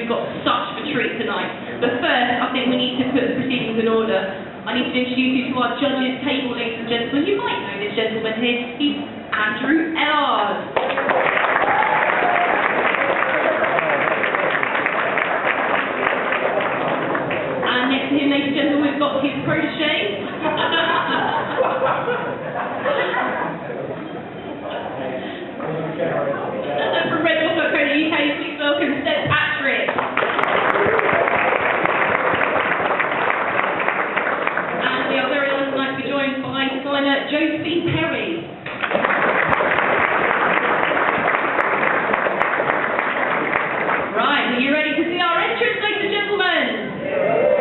we've got such a treat tonight. But first, I think we need to put the proceedings in order. I need to introduce you to our judges' table, ladies and gentlemen. You might know this gentleman here. He's Andrew Ellard. And next to him, ladies and gentlemen, we've got his protege. From RedDwarf.co.uk, please welcome Seth Patrick. And we are very honoured tonight to be joined by designer Josephine Perry. Right, are you ready to see our entrance, ladies and gentlemen?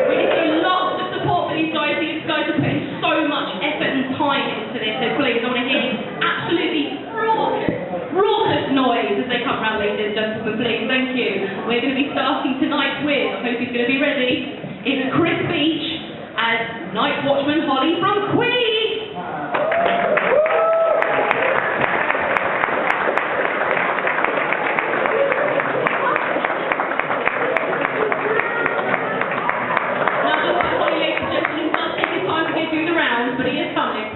We need to do lots of support for these guys. These guys are putting so much effort and time into this, so please, I want to hear absolutely raucous noise as they come round, ladies and gentlemen, please. Thank you. We're going to be starting tonight with, I hope he's going to be ready, it's Chris Beach as Night Watchman Holly from Queen. Now, just like Holly, ladies and gentlemen, it does take his time to get through the rounds, but he is coming.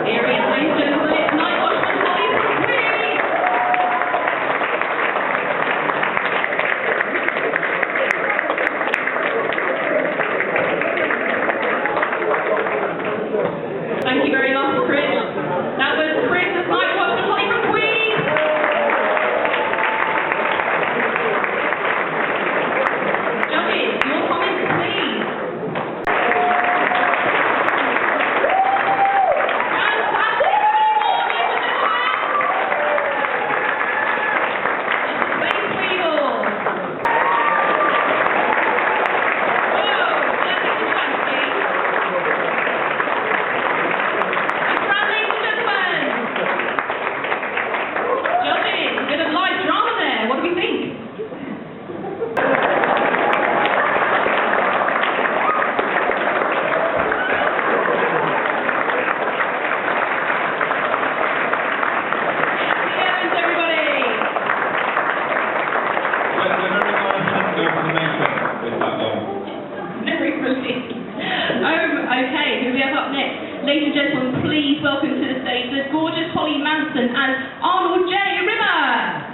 Here he is, ladies and gentlemen, it's Night Watchman Holly from Queen. Thank you very much, Chris. That was Chris as Night Watchman Holly from Queen. Judges, your comments, please. Okay, who we have up next? Ladies and gentlemen, please welcome to the stage the gorgeous Polly Manson as Arnold J. Rimmer.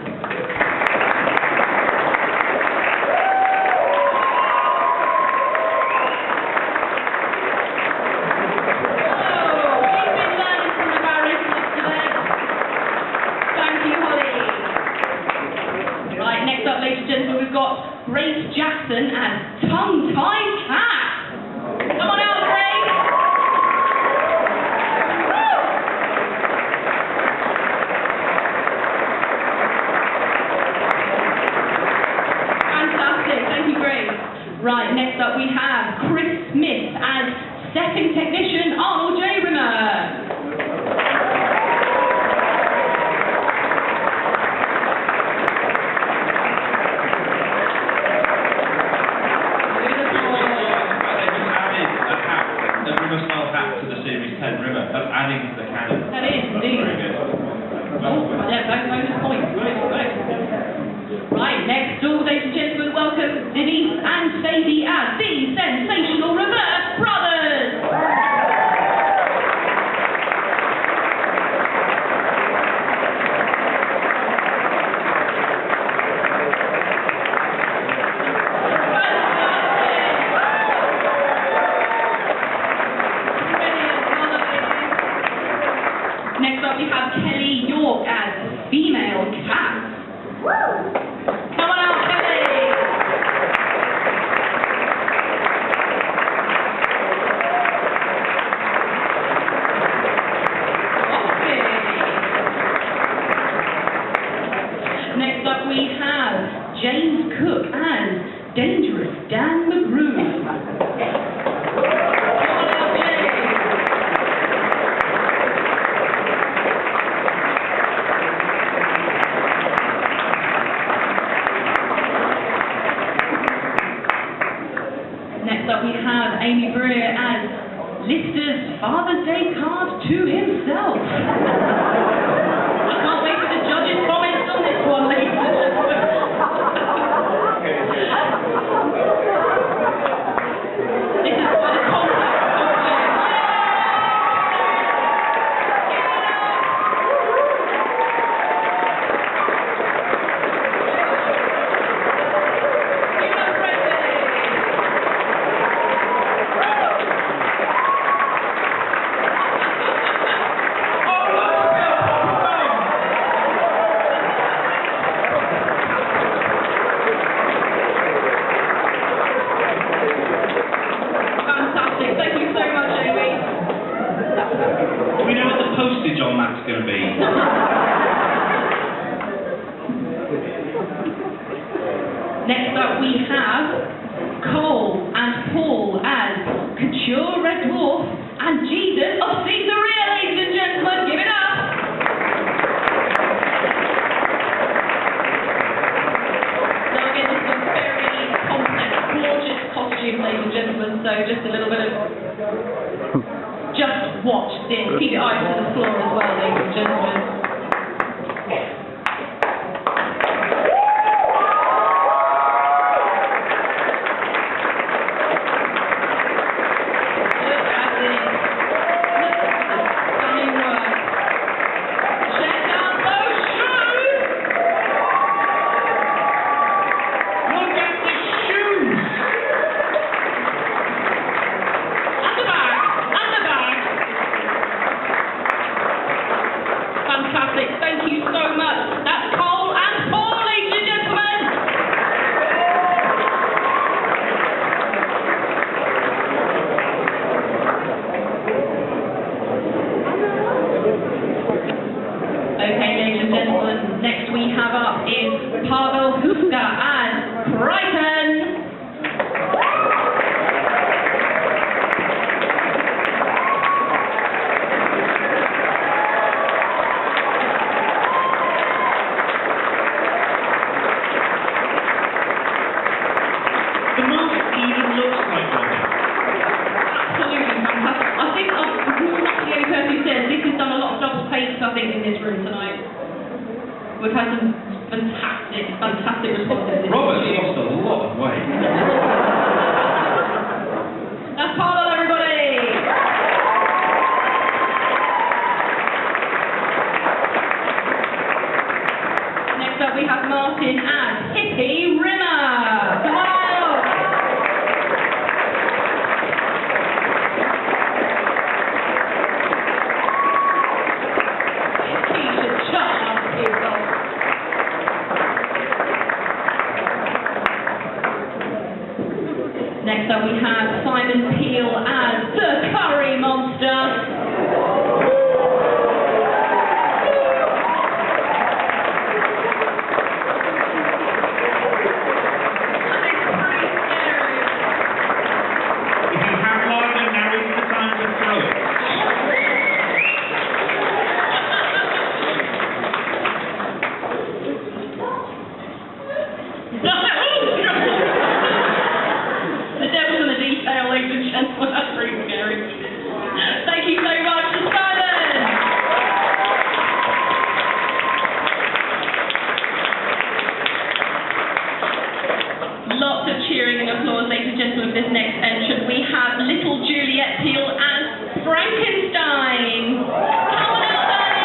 Next up, ladies and gentlemen, we've got Grace Jackson as Tongue-Tied Cat. Come on out, Grace. Woo! Fantastic, thank you, Grace. Right, next up we have Chris Smith as Second Technician Arnold J. Rimmer. Adding to the canon. That is, indeed. Very good. Oh, yeah, bonus points. Right. Right, next door, ladies and gentlemen, welcome Denise and Sadie as the Sensational Reverse Brothers. Next up, we have Kelly York as Female Cat. Come on out, Kelly. Okay. Next up, we have James Cook as Dangerous Dan McGrew. Next up we have Amy Brewer as John that's going to be. Next up we have Cole and Paul as Couture Red Dwarf and Jesus of Caesarea, ladies and gentlemen. Give it up! Now again, this is a very complex, gorgeous costume, ladies and gentlemen, so just a little bit of... Just watch this. Keep your eyes to the floor as well, ladies and gentlemen. Thank you so much. That's Cole and Paul, ladies and gentlemen. Okay, ladies and gentlemen, next we have up is Pavel Huska as Brighton. In this room tonight. We've had some fantastic responses. Robert's lost a lot of weight. That's Pavel, everybody! Next up we have Martin as Hippie Rimmer. Come on! Next up we have Simon Peel as the Curry Monster. Lots of cheering and applause, ladies and gentlemen, for this next entrant. We have little Juliet Peel as Frankenstein. Come on out, darling.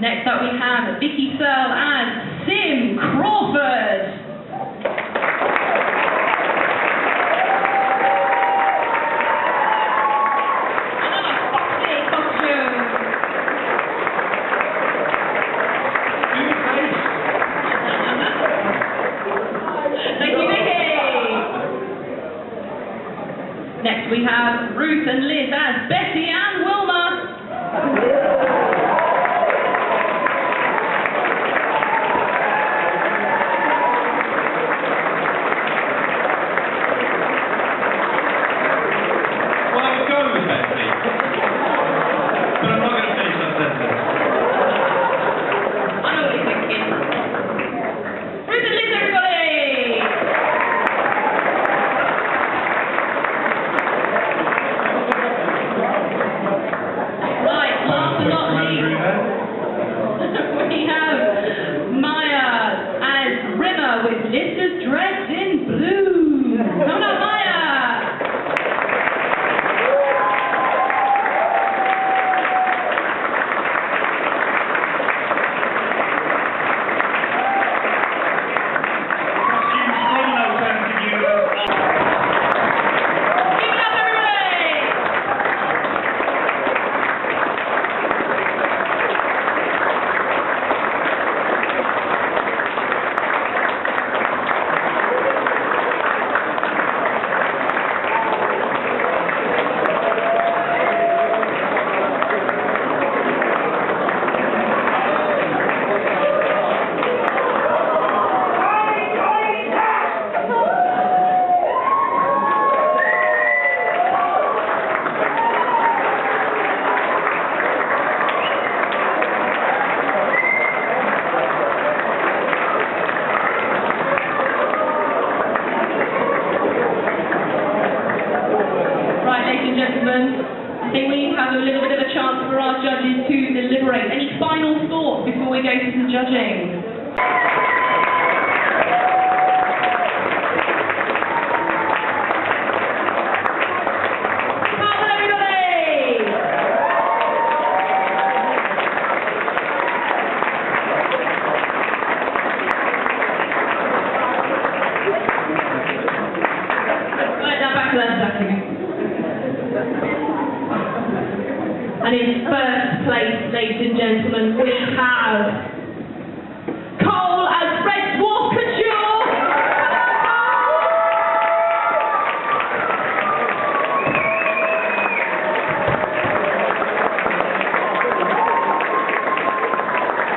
Next up we have Vicky Searle as Sim Crawford. Another foxy costume. Thank you, Vicky. Next we have Ruth and Liz as Betty and Wilma. I think we have a little bit of a chance for our judges to deliberate. Any final thoughts before we go to some judging? And in first place, ladies and gentlemen, we have Cole as Red Dwarf Couture.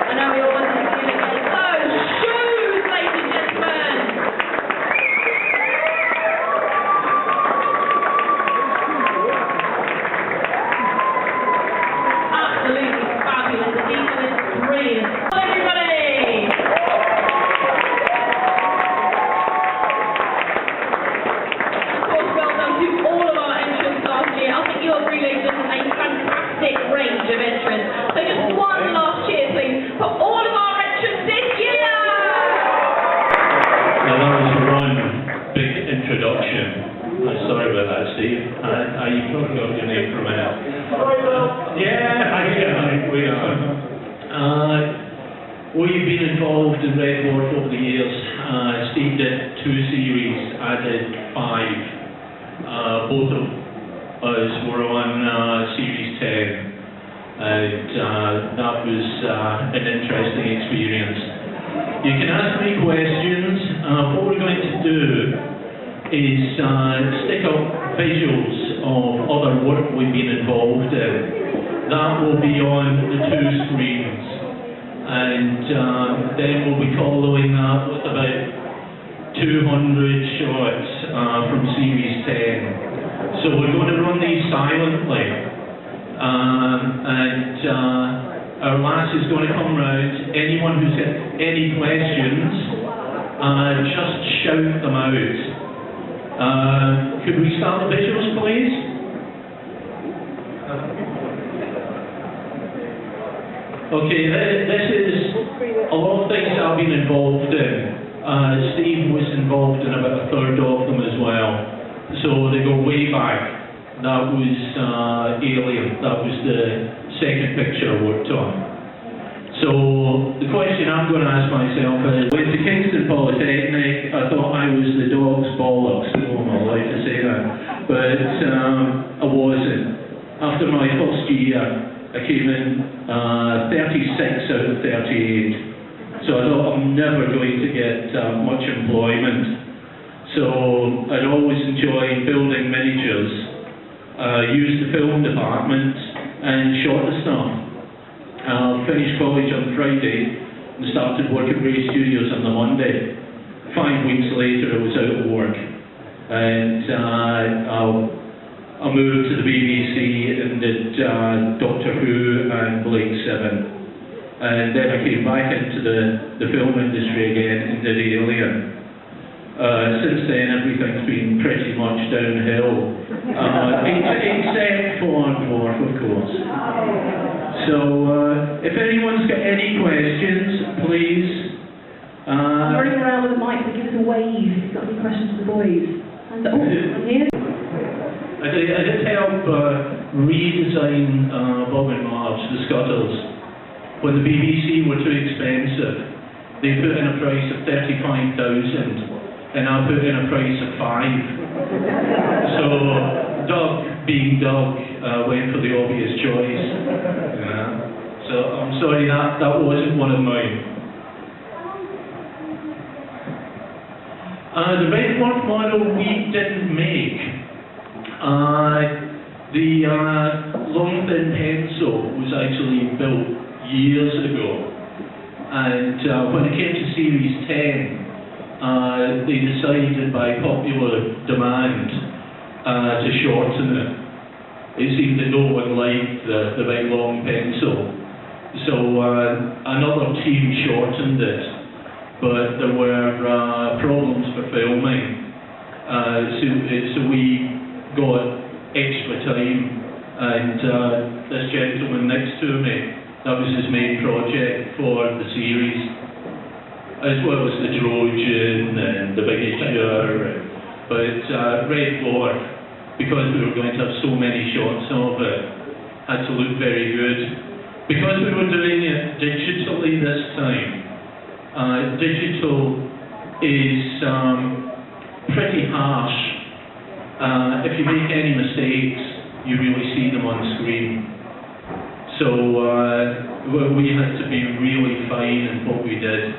I know we all want to see it again. So, shoes, ladies and gentlemen. Absolutely fabulous. These are brilliant. Hello, everybody! Of course, well done to all of our entrants last year. I think you agree, ladies and gentlemen, a fantastic range of entrants. So just one last cheer, please, for all of our entrants this year! Now that was one big introduction. Sorry about that, Steve. You probably got your name from it. We've been involved in Red Dwarf over the years. Steve did 2 series, I did 5. Both of us were on Series 10, and that was an interesting experience. You can ask me questions. What we're going to do is stick up visuals of other work we've been involved in. That will be on the 2 screens, and then we'll be following that with about 200 shots from Series 10. So we're going to run these silently, and our lass is going to come round. Anyone who's got any questions, just shout them out. Could we start the visuals, please? Okay, this is a lot of things I've been involved in. Steve was involved in about a third of them as well. So they go way back. That was Alien. That was the second picture I worked on. So the question I'm going to ask myself is, went to Kingston Polytechnic, I thought I was the dog's bollocks. Oh, I'm not allowed to say that. But I wasn't. After my first year, I came in 36 out of 38. So I thought I'm never going to get much employment. So I'd always enjoyed building miniatures. used the film department and shot the stuff. Finished college on Friday and started work at Ray Studios on the Monday. 5 weeks later I was out of work, and I moved to the BBC and did Doctor Who and Blake VII, and then I came back into the film industry again and did Alien. Since then everything's been pretty much downhill, except for Dwarf, of course. So if anyone's got any questions, please. I'm running around with a mic, so give us a wave if you've got any questions for the boys. And here. I did help redesign Bob and Marge, the Scuttles. When the BBC were too expensive, they put in a price of 35,000, and I put in a price of 5. So Doug, being Doug, went for the obvious choice. Yeah. So I'm sorry that wasn't one of mine. The Red Dwarf model we didn't make. The long thin pencil was actually built years ago, and when it came to Series 10, they decided by popular demand to shorten it. It seemed that no one liked the big long pencil, so another team shortened it, but there were problems for filming, so we got extra time, and this gentleman next to me, that was his main project for the series, as well as the Trojan and the Big Isher. But Red Dwarf, because we were going to have so many shots of it, had to look very good. Because we were doing it digitally this time, digital is pretty harsh. If you make any mistakes, you really see them on screen. So we had to be really fine in what we did.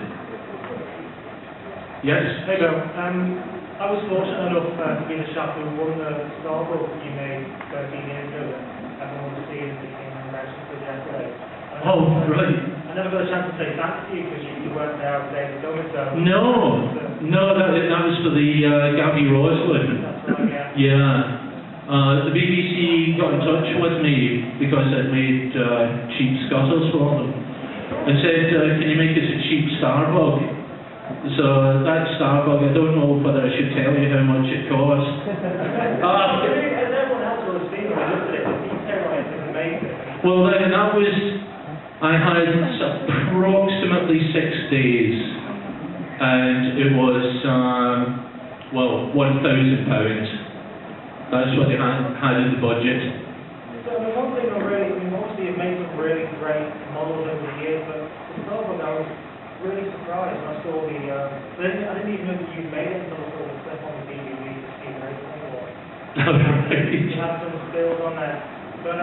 Yes? Hey Bill, I was fortunate enough to be the chap who won the Star Book you made 13 years ago that everyone was seeing in connection to yesterday. Oh, right. I never got a chance to say thanks to you because you weren't there on the day of the film, so... No, that was for the Gabby Roslin. That's right, yeah. Yeah. The BBC got in touch with me because I'd made cheap scuttles for them and said, can you make us a cheap Starbug? So that Starbug, I don't know whether I should tell you how much it cost. As everyone else will have seen when I looked at it, the detail on it is amazing. Well, then I had approximately 6 days, and it was, £1,000. That's what they had in the budget. So one thing obviously you've made some really great models over the years, but the Starbuck I was really surprised when I saw the, I didn't even know that you made it until I saw the clip on the DVD to see how it was. You had some stills on there. But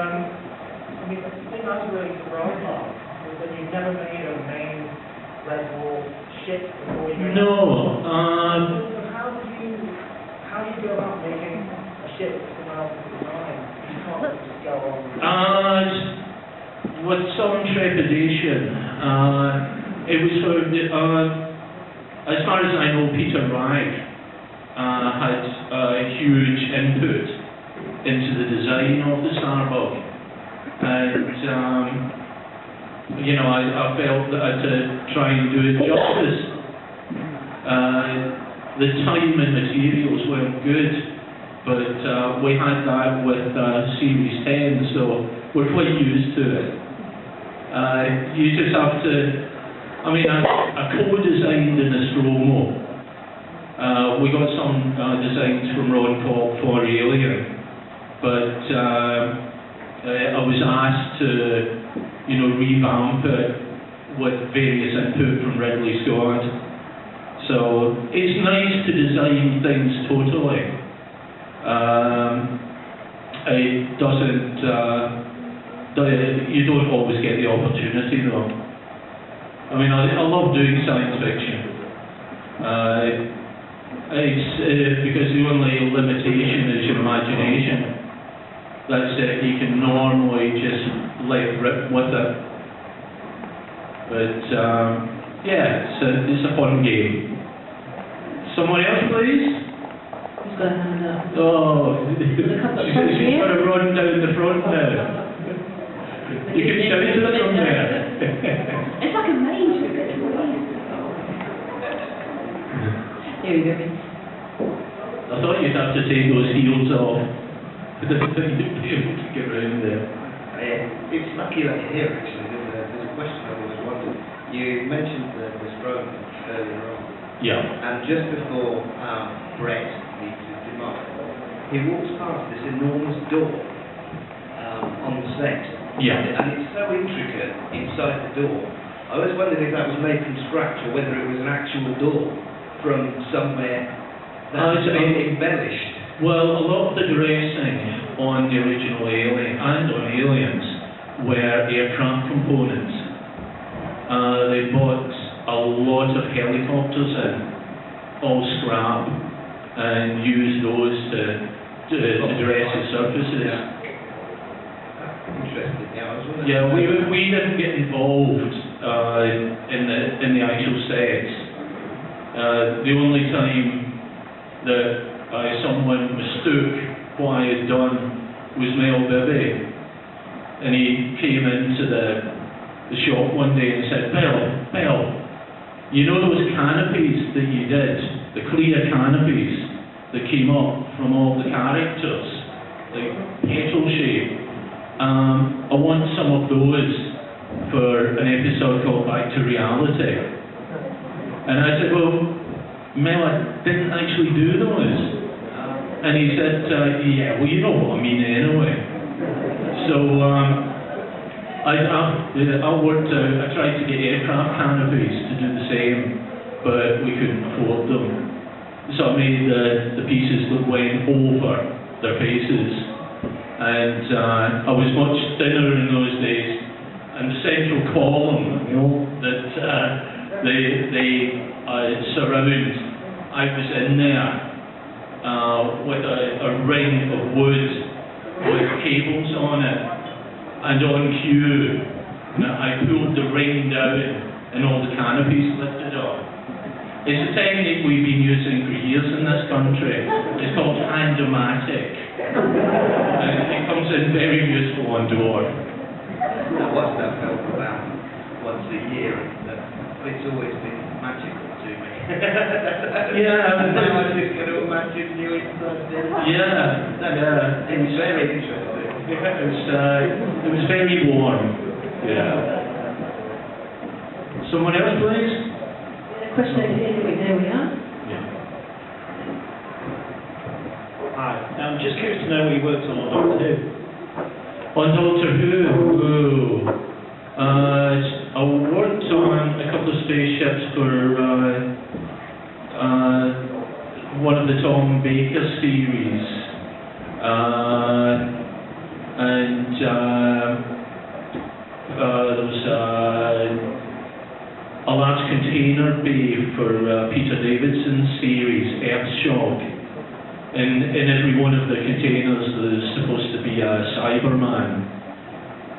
the thing I was really surprised by was that you've never made a main Red Dwarf ship before you made it. No. So how do you go about making a ship that someone else has designed? You can't just go on. With some trepidation. It was for, as far as I know, Peter Ragg had a huge input into the design of the Starbug, and I felt that I had to try and do it justice. The time and materials weren't good, but we had that with Series 10, so we're quite used to it. You just have to, I co-designed the Nostromo. We got some designs from Ron Cobb for Alien, but I was asked to, revamp it with various input from Ridley Scott. So it's nice to design things totally. It doesn't, you don't always get the opportunity though. I love doing science fiction. It's because the only limitation is your imagination. that's it. You can normally just let rip with it. But yeah, it's a fun game. Someone else, please. Who's got a hand up? Oh, There's a couple of she's fronts here. got to run down the front now. You can shout it from there. It's like a maze. Here we go. I thought you'd have to take those heels off. You'd be able to get around there. It's lucky that you're here, actually. There's a question I always wondered. You mentioned the stroke earlier on. Yeah. And just before Brett meets his demise, he walks past this enormous door on the set. Yeah. And it's so intricate inside the door. I always wondered if that was made from scratch or whether it was an actual door from somewhere that's been embellished. Well, a lot of the dressing on the original Alien and on Aliens were aircraft components. They bought a lot of helicopters in, all scrap, and used those to dress the surfaces. Interesting. Yeah, I was wondering. Yeah, we didn't get involved in the actual sets. The only time that someone mistook what I had done was Mel Bibby, and he came into the shop one day and said, Mel, you know those canopies that you did, the clear canopies that came up from all the characters, like petal shape? I want some of those for an episode called Back to Reality. And I said, well, Mel, I didn't actually do those. And he said, yeah, well, you know what I mean anyway. So I tried to get aircraft canopies to do the same, but we couldn't afford them. So I made the pieces that went over their faces. And I was much thinner in those days. And the central column, you know, that they surround, I was in there with a ring of wood with cables on it, and on cue, I pulled the ring down and all the canopies lifted up. It's a technique we've been using for years in this country. It's called hand-o-matic. And it comes in very useful on Dwarf. I watch that film about once a year, and it's always been magical to me. Yeah. Now I just going to imagine you inside there. Yeah. It's very interesting. It was very warm. Yeah. Someone else, please? Question over here. There we are. Yeah. Hi. I'm just curious to know what you worked on Doctor Who. On Doctor Who, I worked on a couple of spaceships for one of the Tom Baker series, and there was a large container bay for Peter Davidson's series, Earthshock. In every one of the containers there's supposed to be a Cyberman.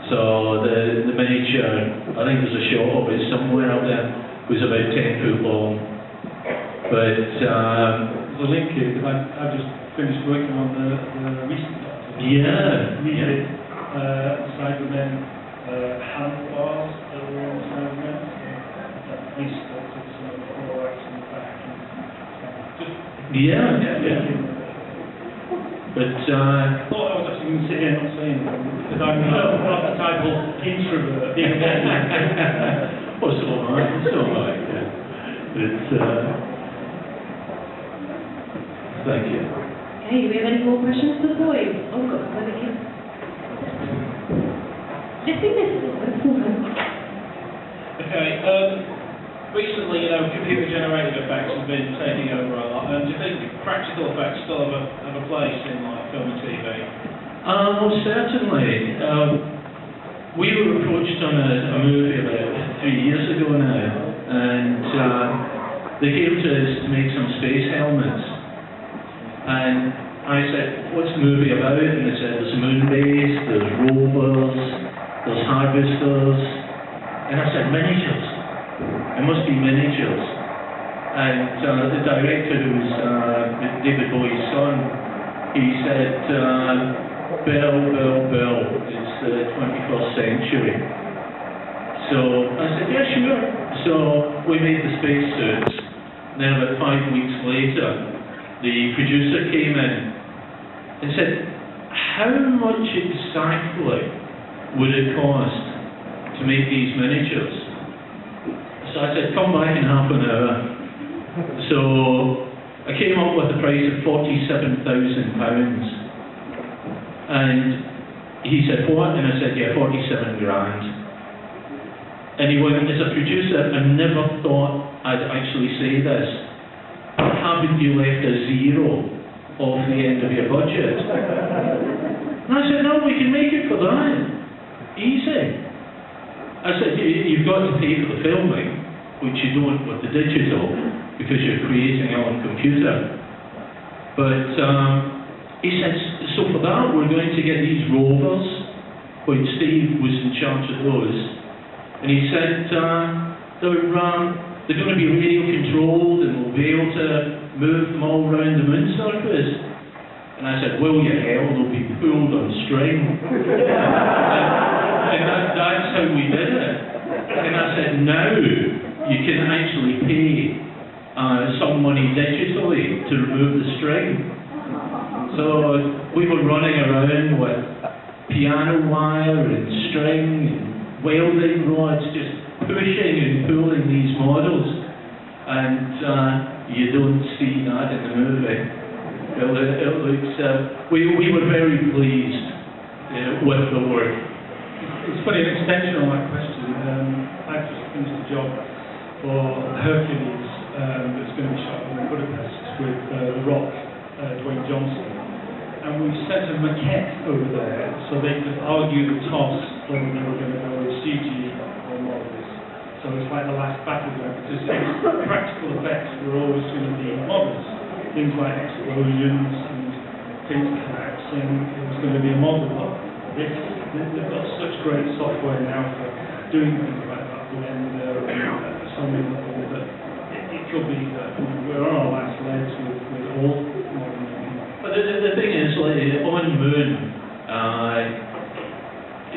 So the miniature, I think there's a shot of it somewhere out there, was about 10 foot long. But The link here, because I just finished working on the recent Doctor Who. We did Cybermen handbars that were on Cybermen. This Doctor, some of the thorax and the back. yeah. But I thought I was actually going to sit here not saying anything, because I'm not the type of introvert being involved. well, so am I. Yeah. But thank you. Okay, do we have any more questions for the boys? Oh, we've got one again. Let's do this. Okay, recently, computer-generated effects have been taking over a lot. Do you think practical effects still have a place in film and TV? Well, certainly. We were approached on a movie about 3 years ago now, and they came to us to make some space helmets. And I said, what's the movie about? And they said, there's moon base, there's rovers, there's harvesters. And I said, miniatures. It must be miniatures. And the director, who was David Bowie's son, he said, Bill, it's the 21st century. So I said, yeah, sure. So we made the spacesuits. Then about 5 weeks later, the producer came in and said, how much exactly would it cost to make these miniatures? So I said, come back in half an hour. So I came up with a price of £47,000. And he said, what? And I said, yeah, 47 grand. And he went, as a producer, I never thought I'd actually say this. Haven't you left a zero off the end of your budget? And I said, no, we can make it for that. Easy. I said, you've got to pay for the filming, which you don't with the digital, because you're creating it on computer. But he said, so for that, we're going to get these rovers, which Steve was in charge of those. And he said, they're going to be radio controlled and we'll be able to move them all around the moon surface. And I said, well, you hell, they'll be pulled on string. and that's how we did it. And I said, now you can actually pay some money digitally to remove the string. So we were running around with piano wire and string and welding rods, just pushing and pulling these models, and you don't see that in the movie. It looks, we were very pleased with the work. It's funny, an extension on that question. I've just finished a job for Hercules that's going to be shot in Budapest with The Rock, Dwayne Johnson. And we sent a maquette over there so they could argue the toss whether they were going to go with CG or models. So it's like the last battleground, because practical effects were always going to be models. Things like explosions and things collapsing, it was going to be a model. But they've got such great software now for doing things like that, and so many people that it could be that we're on our last legs with all modern. But the thing is, like, on the moon,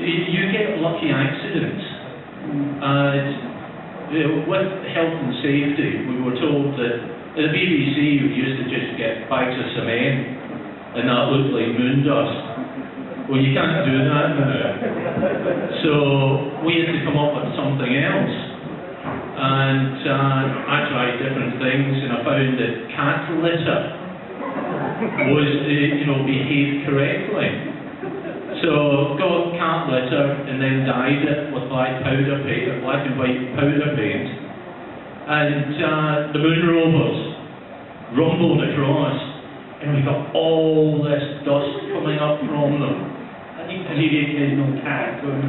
you get lucky accidents. With health and safety, we were told that at the BBC we used to just get bags of cement and that looked like moon dust. Well, you can't do that now. So we had to come up with something else. And I tried different things, and I found that cat litter was, behaved correctly. So got cat litter and then dyed it with black and white powder paint. And the moon rovers rumbled across, and we got all this dust coming up from them. And you get occasional cat going.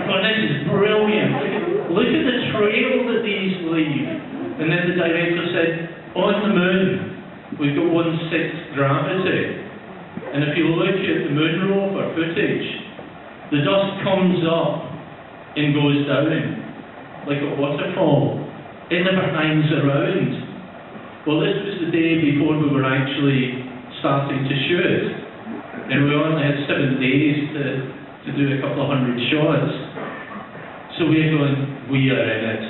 Well, this is brilliant. Look at the trail that these leave. And then the director said, on the moon, we've got 1/6 gravity. And if you look at the moon rover footage, the dust comes up and goes down like a waterfall. It never hangs around. Well, this was the day before we were actually starting to shoot. And we only had 7 days to do a couple of hundred shots. So we're going, we are in it.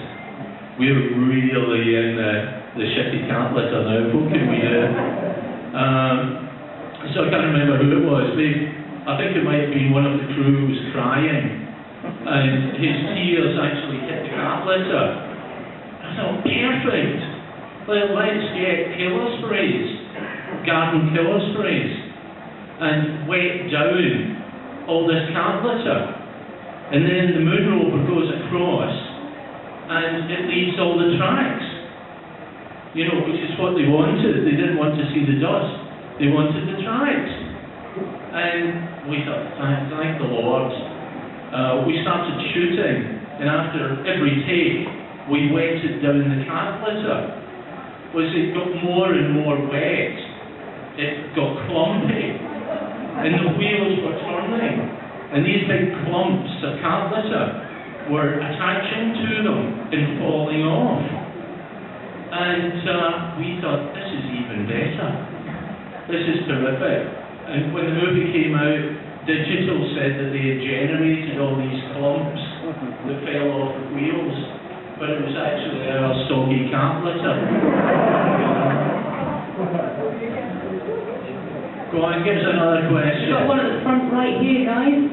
We're really in the shitty cat litter now. What can we do? So I can't remember who it was. I think it might have been one of the crew who was crying, and his tears actually hit the cat litter. I thought, perfect. Let's get killer sprays, garden killer sprays, and wet down all this cat litter. And then the moon rover goes across, and it leaves all the tracks. Which is what they wanted. They didn't want to see the dust. They wanted the tracks. And we thought, thank the Lord. We started shooting, and after every take, we wetted down the cat litter. It got more and more wet, it got clumpy, and the wheels were turning, and these big clumps of cat litter were attaching to them and falling off. And we thought, this is even better. This is terrific. And when the movie came out, Digital said that they had generated all these clumps that fell off the wheels, but it was actually our soggy cat litter. Go on, give us another question. We've got one at the front right here, guys.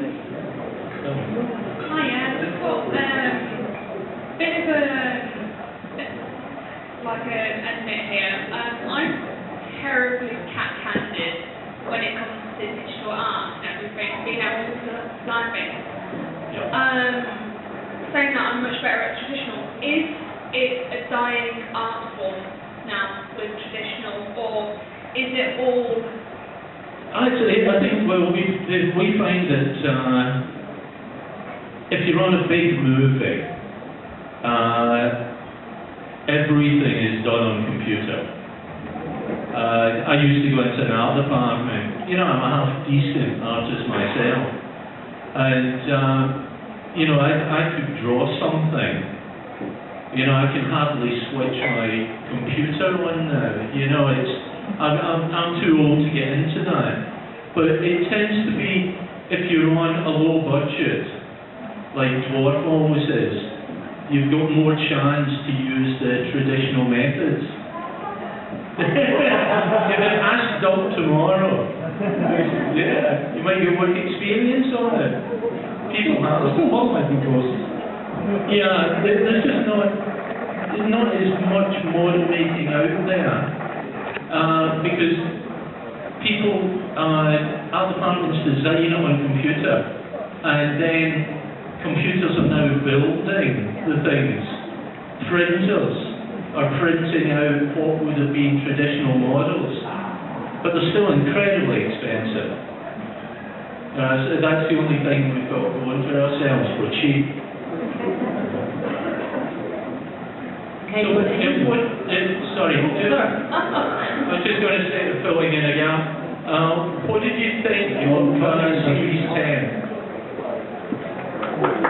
Hiya, we've got bit of a admit here. I'm terribly cat-handed when it comes to digital art and everything, being able to design things. Saying that I'm much better at traditional, is it a dying art form now with traditional, or is it all? Actually, I think we find that if you're on a big movie, everything is done on computer. I used to go into an art department. You know, I'm a half-decent artist myself. And, you know, I could draw something. You know, I can hardly switch my computer on now. You know, I'm too old to get into that. But it tends to be, if you're on a low budget, like Dwarf always is, you've got more chance to use the traditional methods. If it ask Doug tomorrow, yeah, you might get work experience on it. People have qualified courses. Yeah, there's just not as much model making out there because people, our departments design it on computer, and then computers are now building the things. Printers are printing out what would have been traditional models, but they're still incredibly expensive. So that's the only thing we've got going for ourselves. We're cheap. Okay, sorry, I was just going to say, filling in a gap. What did you think of Series 10?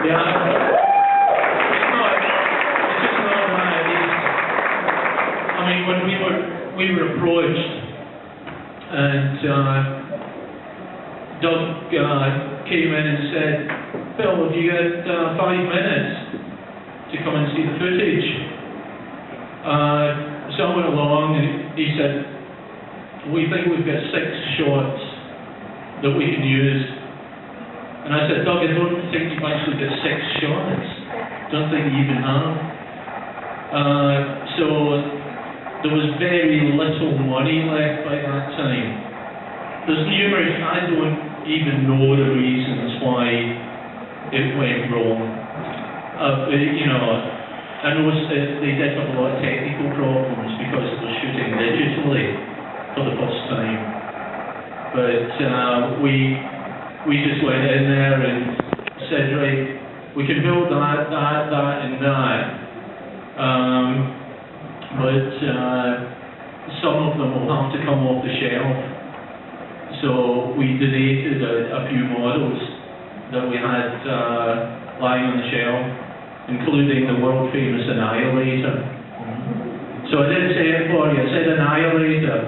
Yeah. It's just not that. I mean, when we were approached, and Doug came in and said, "Bill, have you got 5 minutes to come and see the footage?" So I went along, and he said, "We think we've got 6 shots that we can use." And I said, "Doug, I don't think you've actually got 6 shots. Don't think you even have." So there was very little money left by that time. There's numerous, I don't even know the reasons why it went wrong. You know, I know they did have a lot of technical problems because they were shooting digitally for the first time. But we just went in there and said, right, we can build that, and that. But some of them will have to come off the shelf. So we donated a few models that we had lying on the shelf, including the world famous Annihilator. So I didn't say it for you, I said Annihilator.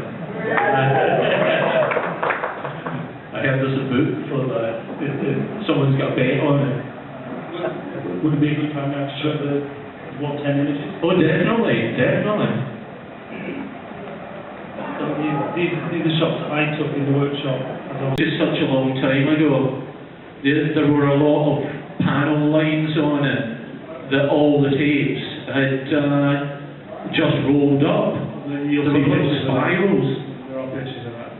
I heard there's a book for that. Someone's got a bet on it. Would it be a good time now to show the 10 images? Oh, definitely. These are the shots I took in the workshop. It's such a long time ago. There were a lot of panel lines on it that all the tapes had just rolled up. There were little spirals. There are pictures of that.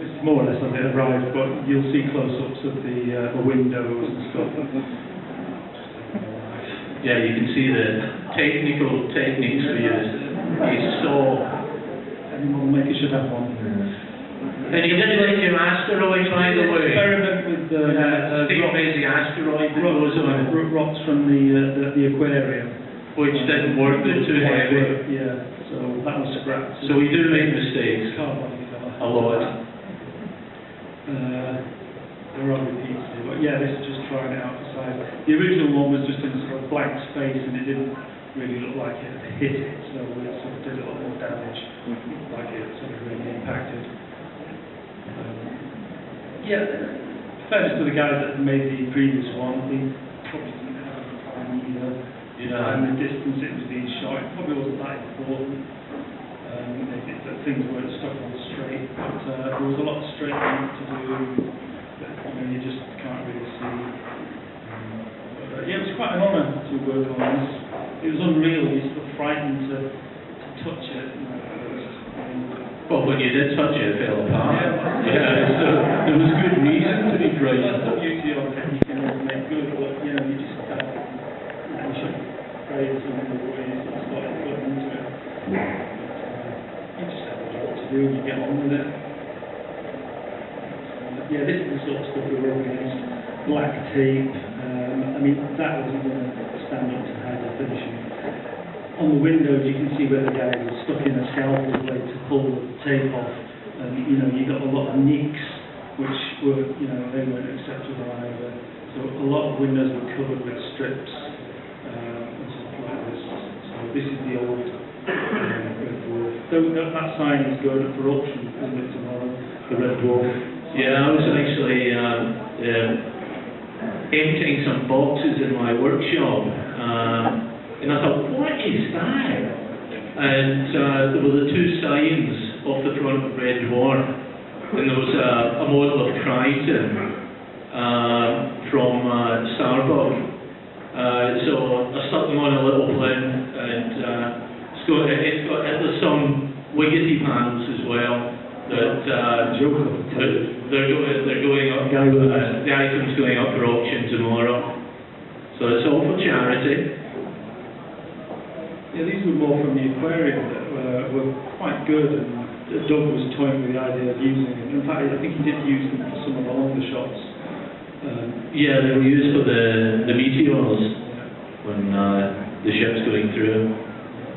This is more or less as it arrived, but you'll see close-ups of the windows and stuff. Yeah, you can see the technical techniques we used. You saw. Anyone make it should have one. And you did like your asteroid, by the way. Experiment with Steve made the asteroid that goes on. Rocks from the aquarium. Which didn't work, they're too heavy. Yeah. So that was scrapped. So we do make mistakes, Carbon filler. a lot. There are repeats here, but yeah, this is just trying it out for size. The original one was just in sort of blank space and it didn't really look like it had hit it, so it sort of did a lot more damage, like it sort of really impacted. Yeah, fairness to the guys that made the previous one, they probably didn't have any time either. And the distance it was being shot, it probably wasn't that important. That things weren't stuck on straight, but there was a lot of straightening to do that you just can't really see. Yeah, it was quite an honour to work on this. It was unreal, you're sort of frightened to touch it. Well, when you did touch it, it fell apart. Yeah, so there was good reason to be frightened. That's the beauty of it, you can never make good, but you know, you just you should pray to some of the ways that started putting into it. You just have to know what to do and you get on with it. Yeah, this is the sort of stuff we were up against. Black tape, I mean, that wasn't going to stand up to high definition. On the windows, you can see where the guy was stuck in a scalpel blade to pull the tape off. You know, you got a lot of nicks, which were, you know, they weren't acceptable either. So a lot of windows were covered with strips and stuff like this. So this is the old Red Dwarf. So that sign is going up for auction, isn't it, tomorrow? The Red Dwarf. Yeah, I was actually emptying some boxes in my workshop, and I thought, what is that? And there were the two signs off the front of Red Dwarf, and there was a model of Triton from Starbuck. So I stuck them on a little blend, and there's some wiggity panels as well. That they're going up. The item's going up for auction tomorrow, so it's all for charity. Yeah, these were more from the aquarium that were quite good, and Doug was toying with the idea of using them. In fact, I think he did use them for some of the longer shots. Yeah, they were used for the meteors when the ship's going through.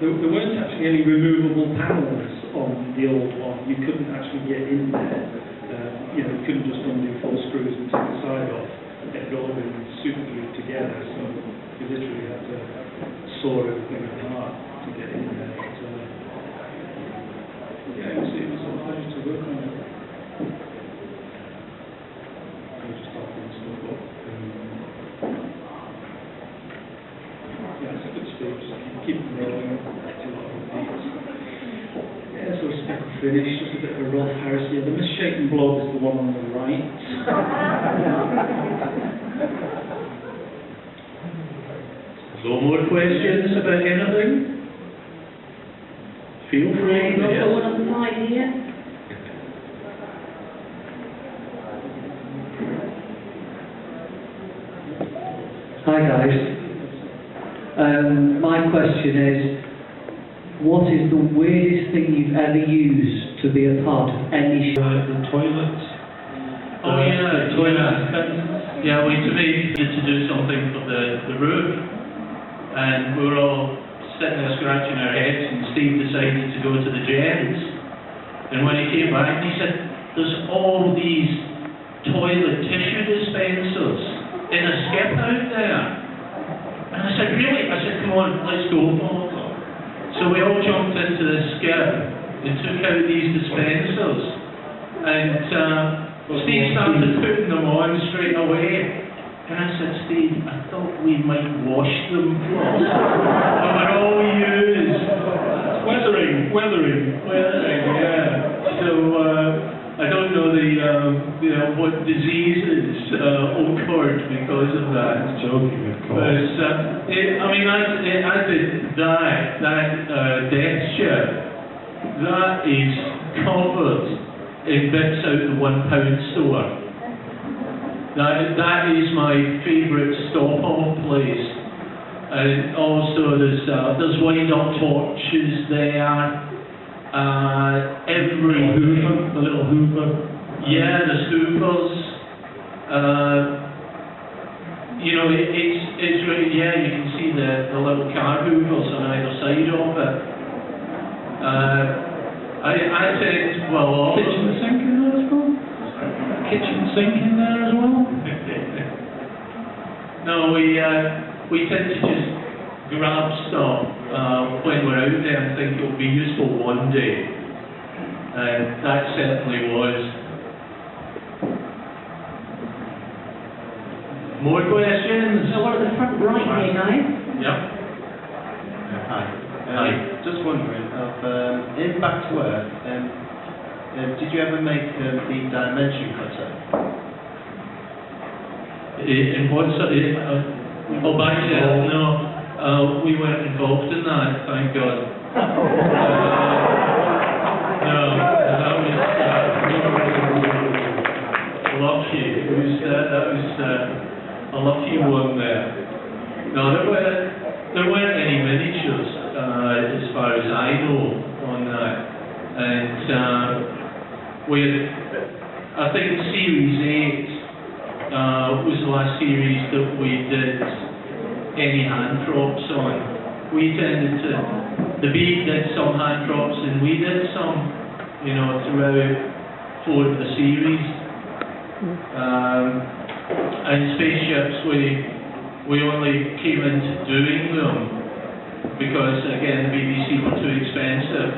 There weren't actually any removable panels on the old one. You couldn't actually get in there. You know, you couldn't just undo 4 screws and take the side off. It had all been super glued together, so you literally had to saw everything apart to get in there. But, yeah, it was a pleasure to work on it. I was just opening stuff up. Yeah, it's a good stage. Just keep them rolling. It's a lot of repeats. Yeah, so spec finish, just a bit of a rough heresy. Yeah, the misshapen blob is the one on the right. No more questions about anything? Feel free. I've got one on the side here. Hi guys. My question is, what is the weirdest thing you've ever used to be a part of any show? The toilets. Oh yeah, the toilet. Yeah, we needed to do something for the roof, and we were all sitting there scratching our heads, and Steve decided to go to the gents. And when he came back, he said, "There's all these toilet tissue dispensers in a skip out there." And I said, "Really?" I said, "Come on, let's go for it." So we all jumped into the skip and took out these dispensers, and Steve started putting them on straight away. And I said, "Steve, I thought we might wash them first." And we're all used. Weathering, yeah. So I don't know what diseases occurred because of that. Joking, of course. But I did that death ship. That is covered in bits out the £1 store. That is my favourite stop-off place. And also there's wind-up torches there. Every Hoover, the little Hoover. Yeah, there's Hoovers. It's really, yeah, you can see the little car Hoovers on either side of it. I said, well, Kitchen sink in there as well? Kitchen sink in there as well? No, we tend to just grab stuff when we're out there and think it'll be useful one day. And that certainly was. More questions? So we're at the front right here, guys. Yep. Hi. Hi. Just wondering, in Back to Earth, did you ever make the dimension cutter? In what sort of... oh, back there? No. We weren't involved in that, thank God. No, that was lucky. That was a lucky one there. No, there weren't any miniatures, as far as I know, on that. And I think Series 8 was the last series that we did any hand props on. We tended to, the Beat did some hand props and we did some, throughout for the series. And spaceships, we only came into doing them because, again, the BBC were too expensive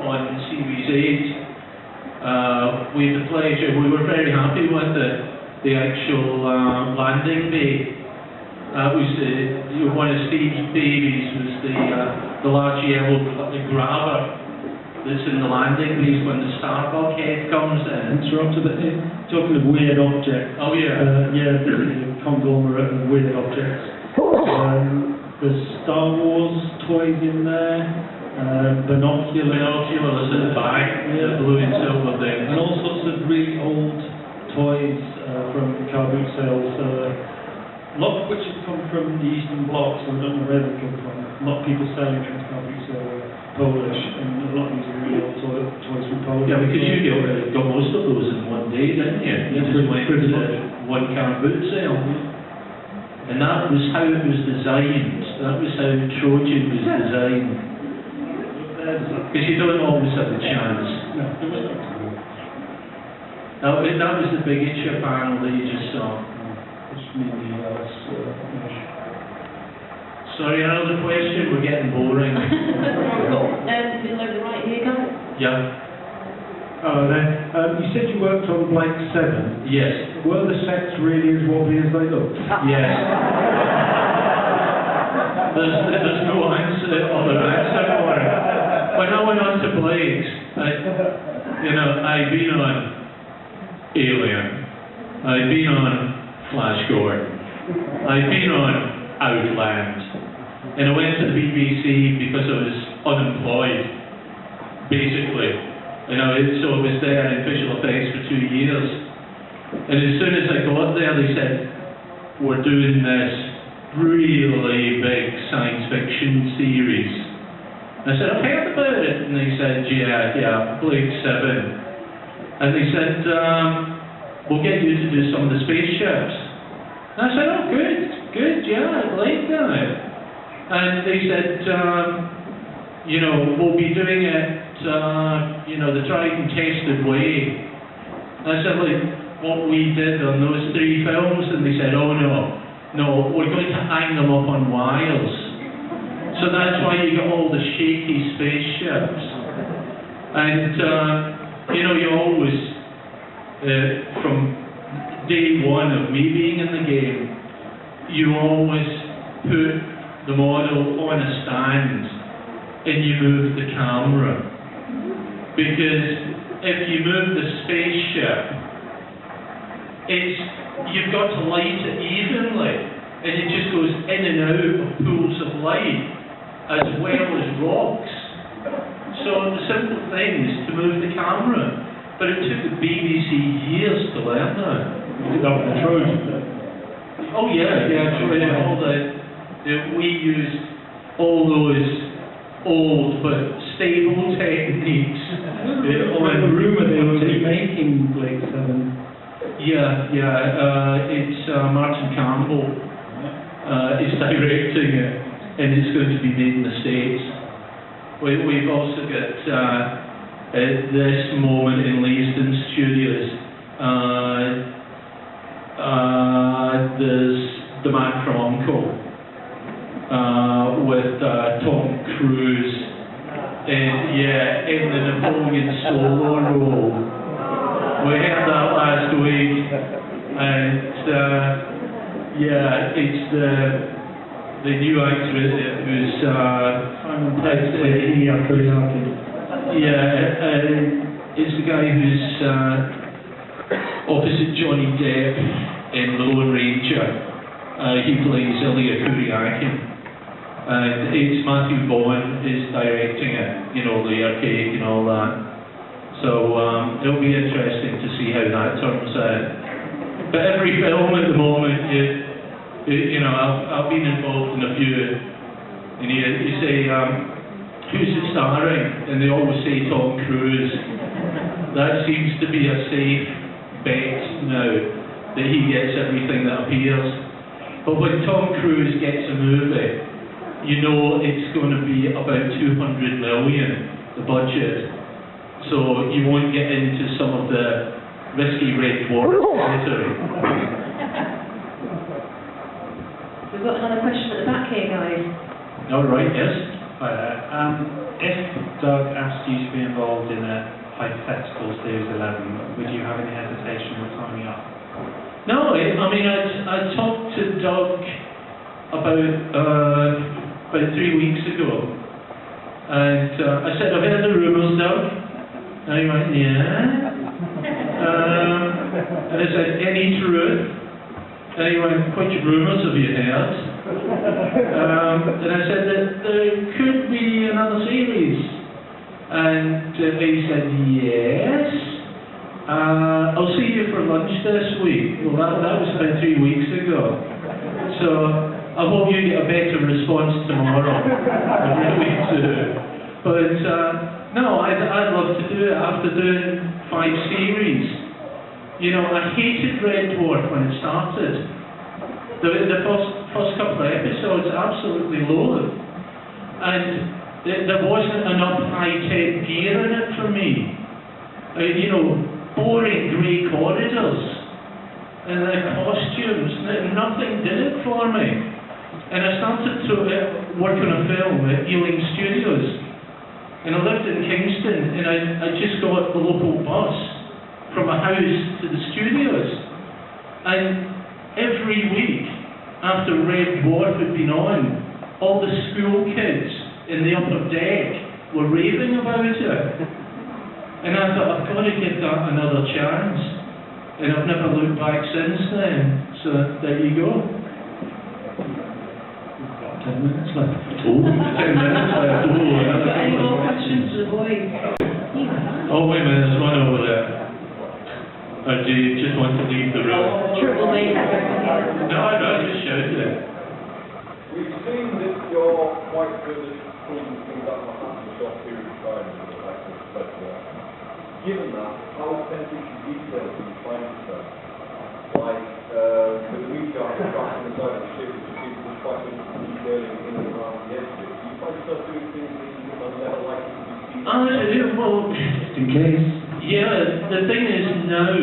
on Series 8. We had the pleasure, we were very happy with it, the actual landing bay. That was one of Steve's babies, was the large yellow grabber that's in the landing bays when the Starbug head comes in. Interrupted a bit. Talking of weird objects. Oh yeah. Yeah, the conglomerate of weird objects. There's Star Wars toys in there, Binoculars at the back, the blue and silver things. and all sorts of really old toys from car boot sales. A lot of which have come from the Eastern Bloc, so we don't know where they come from. A lot of people selling from car boot sale are Polish, and a lot of these are really old toys from Poland. Yeah, because you got most of those in one day, didn't you? You just went to one car boot sale. And that was how it was designed. That was how Trojan was designed. Because you don't always have the chance. No, there was no. That was the bigotry panel that you just saw. Sorry, another question? We're getting boring. Middle over the right here, guys. Yeah. You said you worked on Blake 7. Yes. Were the sets really as wobbly as they looked? Yes. There's no other answer for it. When I went on to Blake's, I'd been on Alien. I'd been on Flash Gordon. I'd been on Outland. And I went to the BBC because I was unemployed, basically. So I was there in visual effects for 2 years. And as soon as I got there, they said, we're doing this really big science fiction series. I said, I've heard about it. And they said, yeah, Blake 7. And they said, we'll get you to do some of the spaceships. And I said, oh, good, yeah, I'd like that. And they said, we'll be doing it, the tried and tested way. And I said, like, what we did on those 3 films? And they said, oh, no, we're going to hang them up on wires. So that's why you got all the shaky spaceships. And, you always, from day one of me being in the game, you always put the model on a stand and you move the camera. Because if you move the spaceship, you've got to light it evenly, and it just goes in and out of pools of light as well as rocks. So the simple thing is to move the camera, but it took the BBC years to learn that. You did that with the Trojan. Oh yeah, we used all those old but stable techniques. On rumour they were remaking Blake 7. Yeah, it's Martin Campbell is directing it, and it's going to be made in the States. We've also got at this moment in Leiston Studios, there's The Man from U.N.C.L.E. With Tom Cruise in the Napoleon solo role. We heard that last week, and it's the new actor who's it's the guy who's opposite Johnny Depp in The Lone Ranger. He plays Ilya Kuryakin, and it's Matthew Bowen is directing it. You know, the arcade and all that. So it'll be interesting to see how that turns out. But every film at the moment, you know, I've been involved in a few, and you say, who's it starring? And they always say Tom Cruise. That seems to be a safe bet now, that he gets everything that appears. But when Tom Cruise gets a movie, you know it's going to be about 200 million, the budget. So you won't get into some of the risky Red Dwarf territory. We've got another question at the back here, guys. All right, yes. Hi there. If Doug asked you to be involved in a hypothetical Series 11, would you have any hesitation with signing up? No, I mean, I talked to Doug about 3 weeks ago, and I said, I've heard the rumours, Doug. And he went, yeah. And I said, any truth? And he went, which rumours have you heard? And I said that there could be another series. And he said, yes. I'll see you for lunch this week. Well, that was about 3 weeks ago. So I hope you get a better response tomorrow. I really do. But no, I'd love to do it after doing 5 series. You know, I hated Red Dwarf when it started. The first couple of episodes, absolutely loathed. And there wasn't enough high-tech gear in it for me. You know, boring grey corridors. And the costumes, nothing did it for me. And I started to work on a film at Ealing Studios. And I lived in Kingston, and I just got the local bus from a house to the studios. And every week, after Red Dwarf had been on, all the school kids in the upper deck were raving about it. And I thought, I've got to give that another chance. And I've never looked back since then. So there you go. 10 minutes left. Oh, 10 minutes left. Got any more questions for the boys? Oh, wait a minute, there's one over there. Or do you just want to leave the room? Troublemaker. No, I just shouted it. We've seen that you're quite good at pulling things up behind the short period of time, but given that, how authentic and detailed do you find yourself? Like, the recharge back on the side of the ship, which seems to be quite detailing in and around the edge of it. Do you find yourself doing things that you would never like to be seen? Well, Just in case. yeah, the thing is now,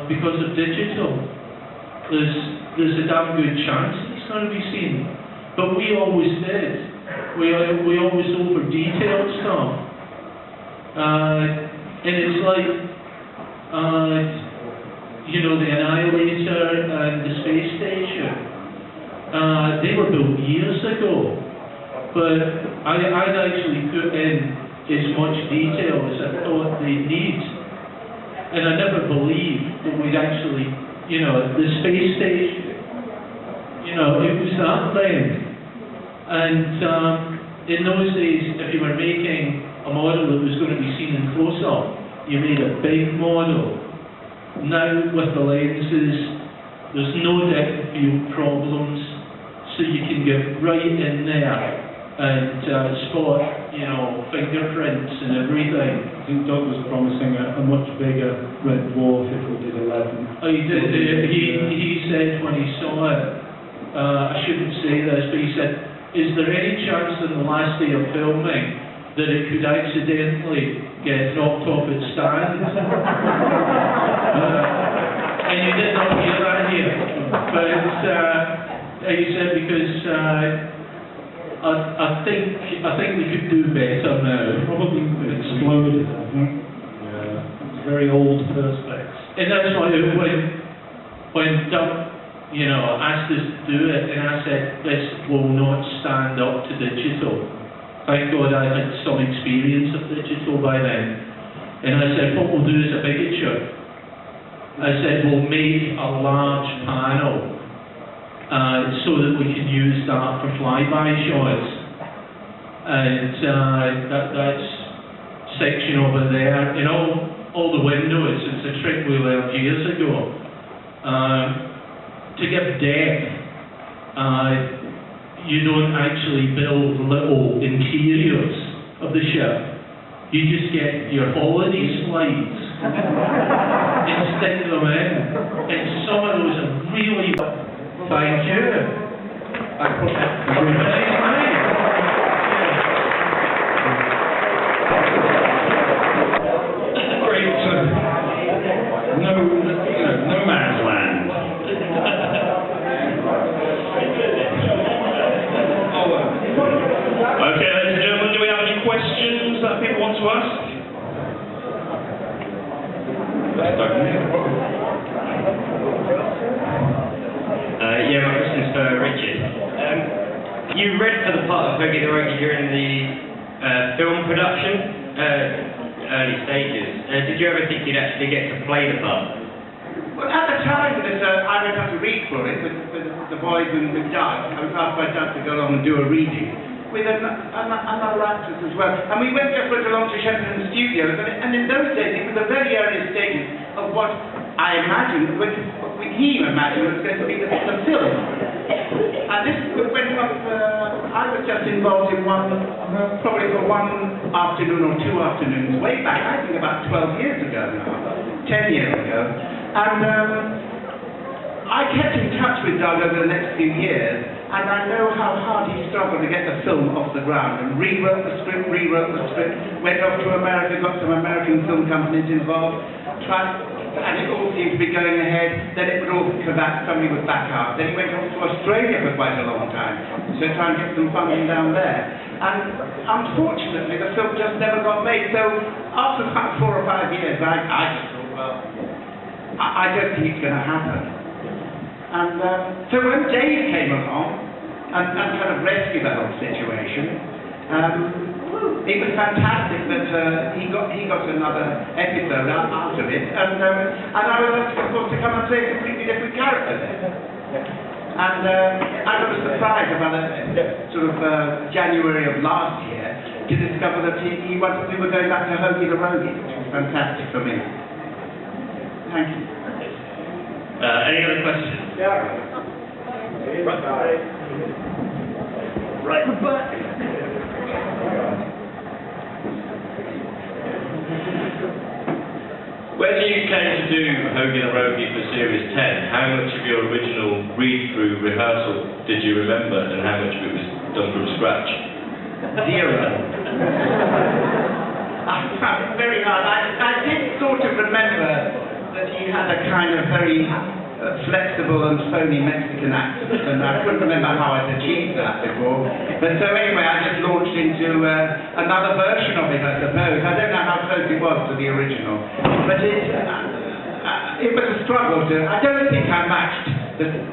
because of digital, there's a damn good chance it's going to be seen. But we always did. We always over-detailed stuff. And it's like, you know, the Annihilator and the space station. They were built years ago. But I'd actually put in as much detail as I thought they'd need. And I never believed that we'd actually, you know, the space station, you know, it was that then. And in those days, if you were making a model that was going to be seen in close-up, you made a big model. Now, with the lenses, there's no depth of field problems, so you can get right in there and spot, you know, fingerprints and everything. I think Doug was promising a much bigger Red Dwarf if we did 11. Oh, he did. He said when he saw it, I shouldn't say this, but he said, is there any chance in the last day of filming that it could accidentally get knocked off its stand? And you did not hear that here. But he said because I think we could do better now. Probably exploded, I think. Yeah. It's very old perspex. And that's why when Doug, asked us to do it, and I said, this will not stand up to digital. Thank God I had some experience of digital by then. And I said, what we'll do is a bigature. I said, we'll make a large panel so that we can use that for flyby shots. And that's section over there. And all the windows, it's a trick we learned years ago. To give depth, you don't actually build little interiors of the ship. You just get your holiday slides and stick them in. And some of those are really... Thank you. Great. No man's land. Okay, ladies and gentlemen, do we have any questions that people want to ask? Yeah, my question is for Richard. You read for the part of Hoagie the Rogie during the film production, early stages. Did you ever think you'd actually get to play the part? Well, at the time, I went up to read for it with the boys and with Doug. I was asked by Doug to go along and do a reading with another actress as well. And we went along to Shepperton Studios, and in those days, it was the very early stages of what I imagined, he imagined was going to be the film. And this went up, I was just involved in probably for one afternoon or two afternoons, way back, I think about 12 years ago now, 10 years ago. And I kept in touch with Doug over the next few years, and I know how hard he struggled to get the film off the ground, and rewrote the script, went off to America, got some American film companies involved, and it all seemed to be going ahead. Then it would all come back, somebody would back out. Then he went off to Australia for quite a long time, so try and get some funding down there. And unfortunately, the film just never got made. So after about 4 or 5 years, I just thought, well, I don't think it's going to happen. And so when Dave came along and kind of rescued the whole situation, it was fantastic that he got another episode out of it, and I was asked, of course, to come and play a completely different character there. And I was surprised about sort of January of last year to discover that we were going back to Hoagie the Rogie, which was fantastic for me. Thank you. Any other questions? Yeah. Right. When you came to do Hoagie the Rogie for Series 10, how much of your original read-through rehearsal did you remember, and how much of it was done from scratch? 0. I found it very hard. I did sort of remember that he had a kind of very flexible and phony Mexican accent, and I couldn't remember how I'd achieved that before. But so anyway, I just launched into another version of it, I suppose. I don't know how close it was to the original, but it was a struggle to. I don't think I matched.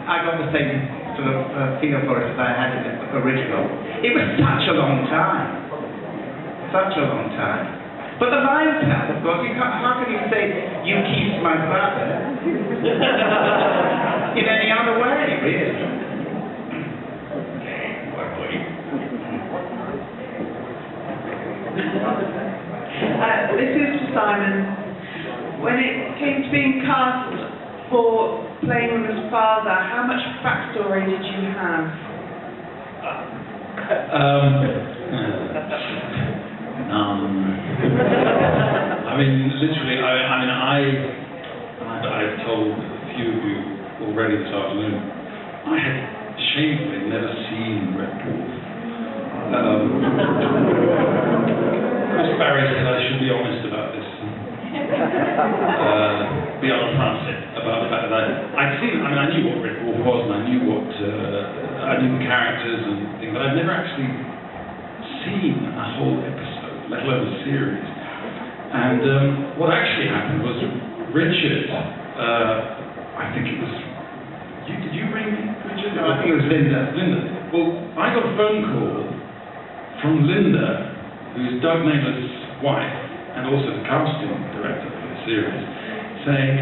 I got the same sort of feel for it as I had in the original. It was such a long time. Such a long time. But the line tells, of course, how can you say, you kissed my brother, in any other way, really? This is for Simon. When it came to being cast for playing his father, how much backstory did you have? I mean, literally, I've told a few of you already this afternoon, I had shamefully never seen Red Dwarf. Chris Barry said I should be honest about this. Be upfront about the fact that I'd seen, I knew what Red Dwarf was, and I knew the characters and things, but I'd never actually seen a whole episode, let alone a series. And what actually happened was Richard, I think it was, did you ring me, Richard? No, I think it was Linda. Linda. Well, I got a phone call from Linda, who's Doug Naylor's wife, and also the casting director for the series, saying,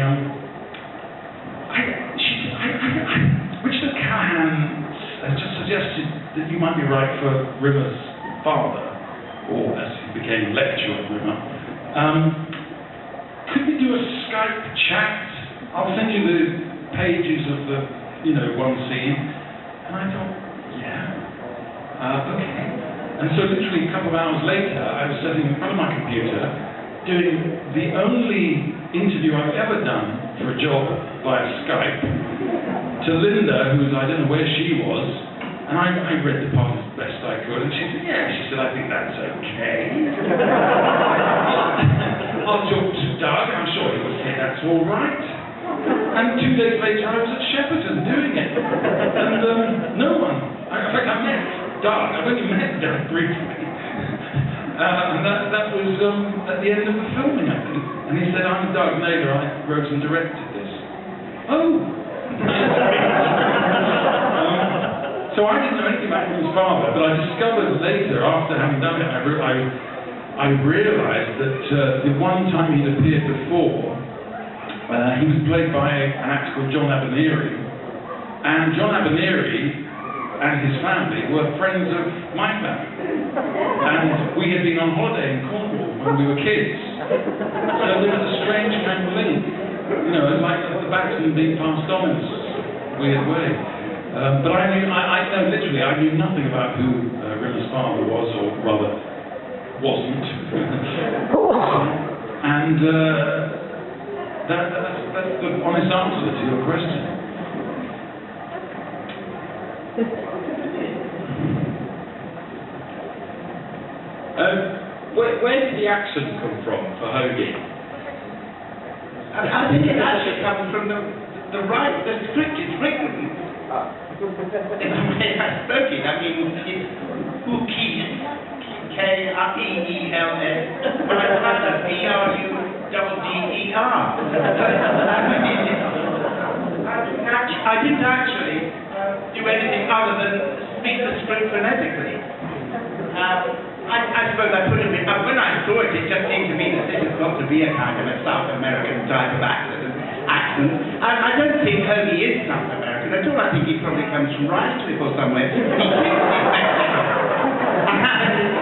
Richard Callahan has just suggested that you might be right for Rimmer's father, or as he became lecturer at Rimmer. Could we do a Skype chat? I'll send you the pages of the, one scene. And I thought, yeah, okay. And so literally a couple of hours later, I was sitting in front of my computer, doing the only interview I've ever done for a job via Skype, to Linda, who was, I don't know where she was, and I read the part as best I could, and she said, she said, I think that's okay. I'll talk to Doug, I'm sure he will say that's all right. And 2 days later, I was at Shepperton doing it. And no one, in fact, I met Doug, I've only met Doug briefly. And that was at the end of the filming, I think. And he said, I'm Doug Naylor, I wrote and directed this. Oh! So I didn't know anything about his father, but I discovered later, after having done it, I realised that the one time he'd appeared before, he was played by an actor called John Aberneri. And John Aberneri and his family were friends of my family. And we had been on holiday in Cornwall when we were kids. So there was a strange kind of link. It's like the baton being passed on in a weird way. But I knew nothing about who Rimmer's father was, or rather, wasn't. And that's the honest answer to your question. Where did the accent come from for Hoagie? I think it actually comes from the script is written in the way I spoke it. I mean, it's Hookies, K-E-E-L-S, but I had that B-R-U-D-D-E-R. I didn't actually do anything other than speak the script phonetically. I suppose I put it in, when I saw it, it just seemed to me that this has got to be a kind of a South American type of accent. I don't think Hoagie is South American at all. I think he probably comes from Rice or somewhere.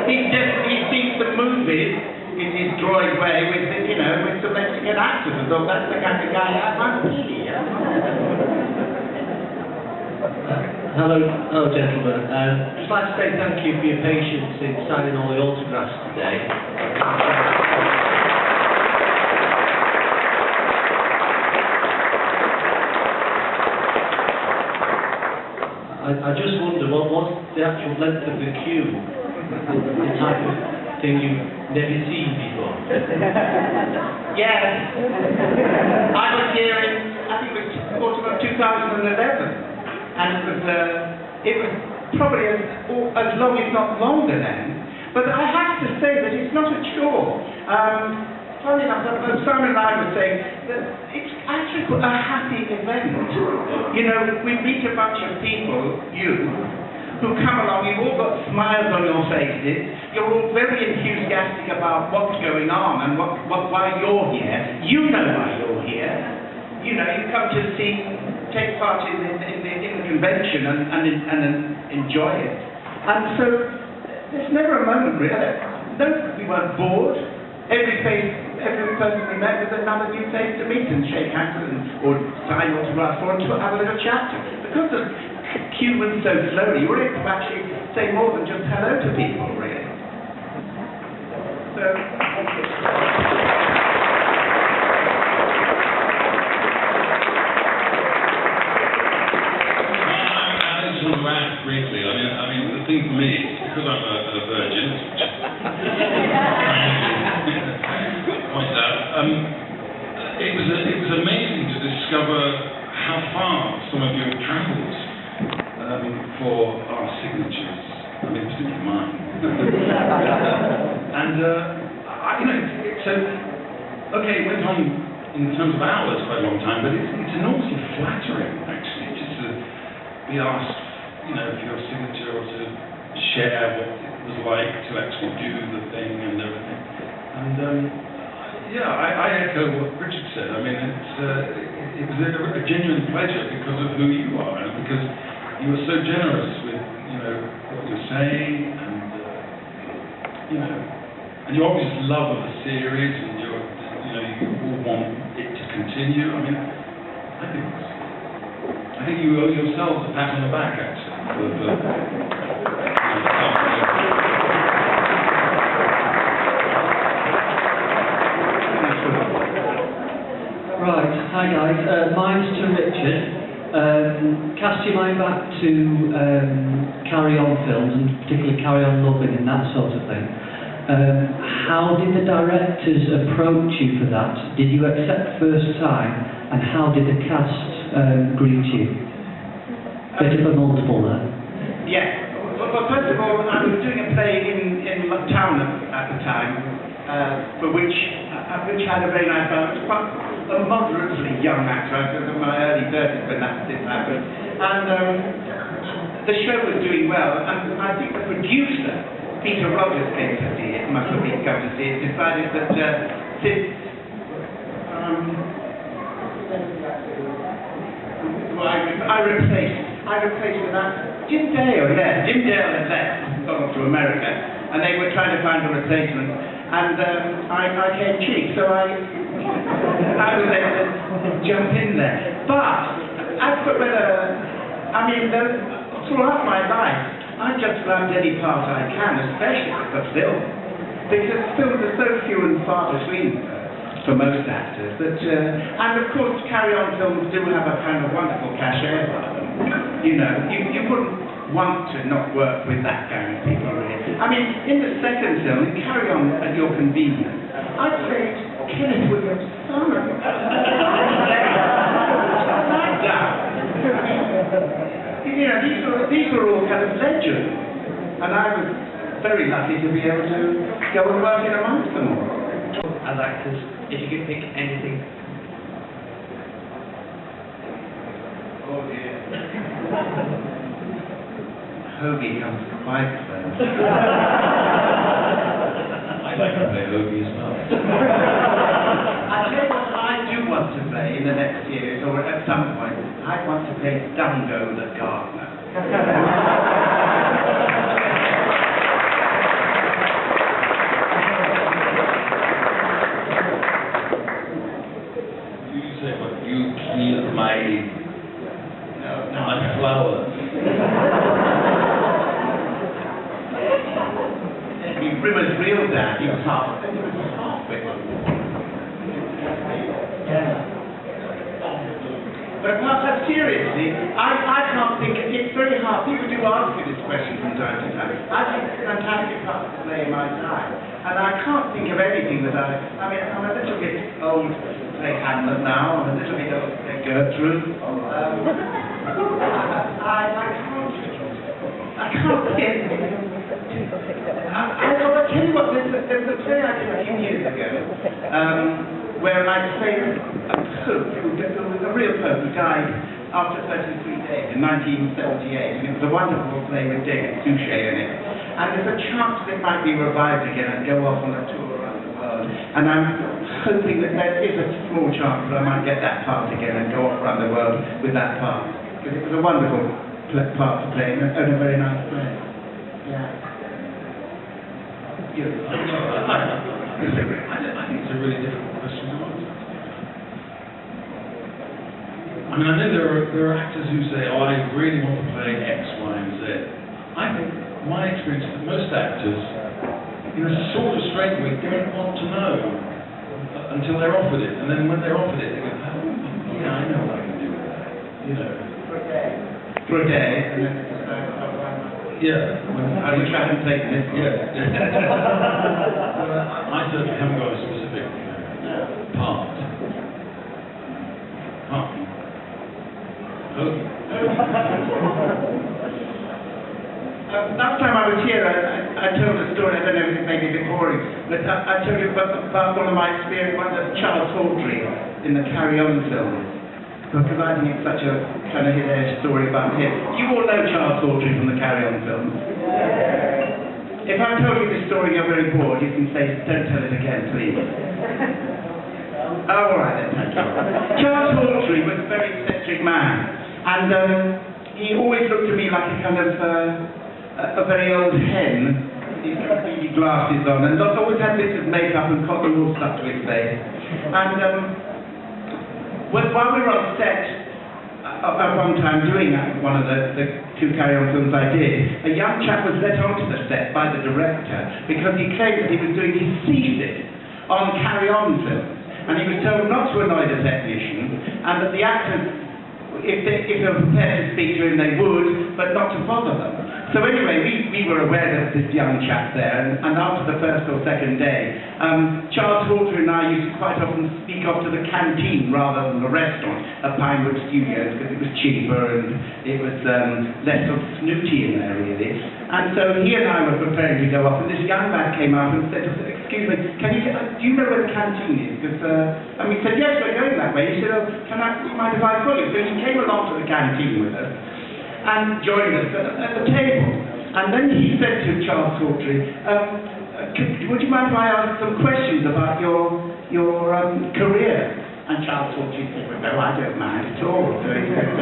He sees the movies in his droid way with some Mexican actors, and thought that's the kind of guy I want to be. Hello, gentlemen. I'd just like to say thank you for your patience in signing all the autographs today. I just wonder, what's the actual length of the queue? The type of thing you've never seen before? Yes. I was here in, I think it was autumn of 2011. And it was probably as long, if not longer then. But I have to say that it's not a chore. Funny enough, Simon and I were saying that it's actually a happy event. We meet a bunch of people, who come along, you've all got smiles on your faces, you're all very enthusiastic about what's going on and why you're here. You know why you're here. You come to take part in the convention and enjoy it. And so there's never a moment really. No, we weren't bored. Every person we met was another new face to meet and shake hands or sign autographs for and to have a little chat. Because the queue went so slowly, you were able to actually say more than just hello to people, really. So, briefly. I mean, the thing for me because I'm a virgin, point out, it was amazing to discover how far some of you have travelled for our signatures. I mean, particularly mine. And so okay, it went on in terms of hours quite a long time, but it's enormously flattering actually, just to be asked, for your signature or to share what it was like to actually do the thing and everything. And I echo what Richard said. I mean, it was a genuine pleasure because of who you are and because you were so generous with what you're saying and your obvious love of the series and you all want it to continue. I mean, I think you owe yourselves a pat on the back actually. Right, hi guys. Mine's to Richard. Cast your mind back to Carry On films, and particularly Carry On Loving and that sort of thing. How did the directors approach you for that? Did you accept first time? And how did the cast greet you? Bit of a multiple there. Yeah. Well, first of all, I was doing a play in town at the time, which had a very nice balance. Quite a moderately young actor. I was in my early 30s when this happened. And the show was doing well, and I think the producer, Peter Rogers, came to see it, must have been come to see it, decided that I replaced with that. Jim Dale had left, gone off to America, and they were trying to find a replacement, and I came cheap, so I was able to jump in there. But as for throughout my life, I just loved any part I can, especially for film, because films are so few and far between for most actors. And of course, Carry On films do have a kind of wonderful cachet about them. You wouldn't want to not work with that kind of people, really. I mean, in the second film, in Carry On at Your Convenience, I played Kenneth Williams' son. These were all kind of legends, and I was very lucky to be able to go and work in amongst them all. As actors, if you could pick anything. Oh dear. Hoagie comes quite close. I'd like to play Hoagie as well. I tell you what I do want to play in the next series, or at some point, I want to play Dungo the Gardener. You say what? You killed my flower. Rimmer's real dad, he was half with him. But seriously, I can't think, it's very hard. People do ask me this question from time to time. I think it's a fantastic part to play in my time. And I can't think of anything that I'm a little bit old to play Hamlet now, I'm a little bit old to play Gertrude. I can't get I'll tell you what, there's a play I did a few years ago, where I played a pope, a real pope who died after 33 days in 1978, and it was a wonderful play with David Suchet in it. And there's a chance that it might be revived again and go off on a tour around the world. And I'm hoping that there is a small chance that I might get that part again and go off around the world with that part. Because it was a wonderful part to play and a very nice play. Yeah. I think it's a really difficult question to answer. I mean, I know there are actors who say, oh, I really want to play X, Y, and Z. I think my experience is that most actors, in a sort of strange way, don't want to know until they're offered it. And then when they're offered it, they go, oh, yeah, I know what I can do with that. For a day, and then it's just like, Yeah. I wish I hadn't taken this one. Yeah. I certainly haven't got a specific part. Last time I was here, I told a story, I don't know if it may be a bit boring, but I told you about one of my experience, one of Charles Hawtrey in the Carry On films. Because I think it's such a kind of hilarious story about him. You all know Charles Hawtrey from the Carry On films. If I told you this story and you're very bored, you can say, don't tell it again, please. Oh, all right then, thank you. Charles Hawtrey was a very eccentric man, and he always looked to me like a kind of a very old hen. He's got beady glasses on, and always had bits of makeup and cotton wool stuck to his face. And while we were on set, at one time doing one of the 2 Carry On films I did, a young chap was let onto the set by the director because he claimed that he was doing his thesis on Carry On films. And he was told not to annoy the technician, and that the actors, if they were prepared to speak to him, they would, but not to bother them. So anyway, we were aware that this young chap there, and after the first or second day, Charles Hawtrey and I used to quite often speak off to the canteen rather than the restaurant at Pinewood Studios, because it was cheaper and it was less sort of snooty in there, really. And so he and I were preparing to go off, and this young man came up and said, excuse me, do you know where the canteen is? And we said, yes, we're going that way. He said, oh, do you mind if I follow you? So he came along to the canteen with us and joined us at the table. And then he said to Charles Hawtrey, would you mind if I ask some questions about your career? And Charles Hawtrey said, well, no, I don't mind at all. So he said,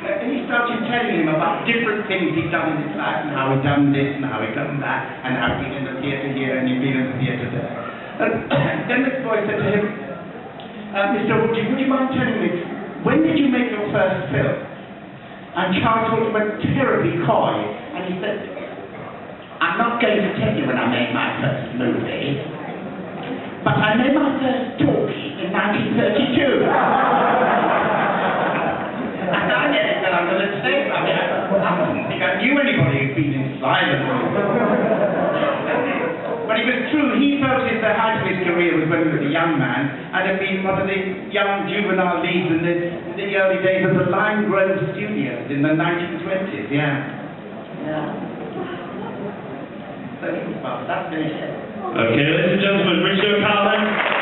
and he started telling him about different things he'd done in his life, and how he'd done this, and how he'd done that, and how he'd been in the theatre here, and he'd been in the theatre there. And then this boy said to him, Mr. Hawtrey, would you mind telling me, when did you make your first film? And Charles Hawtrey went terribly coy, and he said, I'm not going to tell you when I made my first movie, but I made my first talkie in 1932. And I nearly fell under the table. I mean, I didn't think I knew anybody who'd been in silence. But it was true, he felt the height of his career was when he was a young man, and had been one of the young juvenile leads in the early days of the Lime Grove Studios in the 1920s, yeah. So, well, that's finished. Okay, ladies and gentlemen, Richard O'Connor.